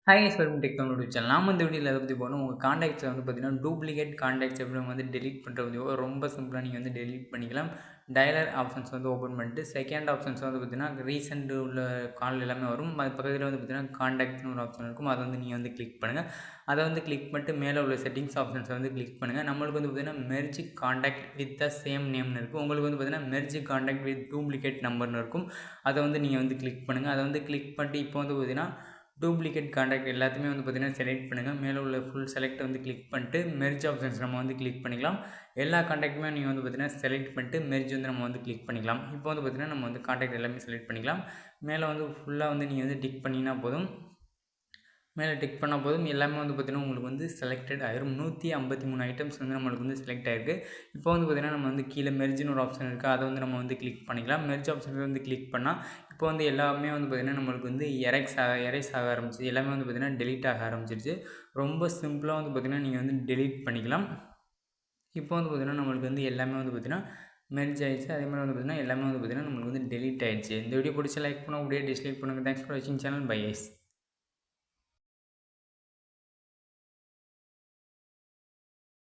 Hi yes welcome technology channel. நாம இந்த வீடியோவில் எதை பற்றி போகணும், உங்கள் காண்டாக்ட்ஸில் வந்து பார்த்தீங்கன்னா டூப்ளிகேட் காண்டாக்ட்ஸ் எப்படி நம்ம வந்து டெலிட் பண்ணுற வீடியோ ரொம்ப சிம்பிளாக நீங்கள் வந்து டெலிட் பண்ணிக்கலாம். டயலர் ஆப்ஷன்ஸ் வந்து ஓப்பன் பண்ணிட்டு செகண்ட் ஆப்ஷன்ஸ் வந்து பார்த்தீங்கன்னா ரீசெண்ட் உள்ள கால் எல்லாமே வரும். அது பக்கத்தில் வந்து பார்த்தீங்கன்னா காண்டாக்ட்னு ஒரு ஆப்ஷன் இருக்கும். அதை வந்து நீங்கள் வந்து கிளிக் பண்ணுங்கள். அதை வந்து கிளிக் பண்ணிட்டு மேலே உள்ள செட்டிங்ஸ் ஆப்ஷன்ஸை வந்து கிளிக் பண்ணுங்கள். நம்மளுக்கு வந்து பார்த்தீங்கன்னா merge contact with the same நேம்னு இருக்கும். உங்களுக்கு வந்து பார்த்தீங்கன்னா மெர்ஜ் காண்டாக்ட் வித் டூப்ளிகேட் நம்பர்னு இருக்கும். அதை வந்து நீங்கள் வந்து கிளிக் பண்ணுங்கள். அதை வந்து கிளிக் பண்ணிட்டு இப்போ வந்து பார்த்தீங்கன்னா டூப்ளிகேட் காண்டாக்ட் எல்லாத்தையுமே வந்து பார்த்திங்கன்னா செலக்ட் பண்ணுங்கள். மேலே உள்ள ஃபுல் செலக்ட் வந்து கிளிக் பண்ணிட்டு மெர்ஜ் ஆப்ஷன்ஸ் நம்ம வந்து கிளிக் பண்ணிக்கலாம். எல்லா காண்டாக்ட்டுமே நீங்கள் வந்து பார்த்திங்கன்னா செலக்ட் பண்ணிட்டு மெர்ஜ் வந்து நம்ம வந்து கிளிக் பண்ணிக்கலாம். இப்போ வந்து பார்த்திங்கன்னா நம்ம வந்து காண்டாக்ட் எல்லாமே செலக்ட் பண்ணிக்கலாம். மேலே வந்து ஃபுல்லாக வந்து நீங்கள் வந்து டிக் பண்ணிங்கன்னா போதும். மேலே டிக் பண்ணால் போதும் எல்லாமே வந்து பார்த்திங்கன்னா உங்களுக்கு வந்து செலக்டட் ஆயிரும். 153 ஐட்டம்ஸ் வந்து நம்மளுக்கு வந்து செலக்ட் ஆகிருக்கு. இப்போ வந்து பார்த்திங்கன்னா நம்ம வந்து கீழே மெர்ஜ்னு ஒரு ஆப்ஷன் இருக்குது. அதை வந்து நம்ம வந்து கிளிக் பண்ணிக்கலாம். மெர்ஜ் ஆப்ஷன் வந்து கிளிக் பண்ணால் இப்போ வந்து எல்லாமே வந்து பார்த்திங்கன்னா நம்மளுக்கு வந்து எரேஸ் ஆக ஆரம்பிச்சிது. எல்லாமே வந்து பார்த்திங்கன்னா டெலீட் ஆக ஆரம்பிச்சிருச்சு. ரொம்ப சிம்பிளாக வந்து பார்த்திங்கன்னா நீங்கள் வந்து டெலீட் பண்ணிக்கலாம். இப்போ வந்து பார்த்திங்கன்னா நம்மளுக்கு வந்து எல்லாமே வந்து பார்த்திங்கன்னா மெர்ஜ் ஆகிடுச்சு. அதே மாதிரி வந்து பார்த்திங்கன்னா எல்லாமே வந்து பார்த்திங்கன்னா நம்மளுக்கு வந்து டெலீட் ஆகிடுச்சு. இந்த வீடியோ பிடிச்ச லைக் பண்ண அப்படியே டிஸ்லைக் பண்ணுங்கள். தேங்க்ஸ் ஃபார் வாட்சிங் சேனல். Bye S.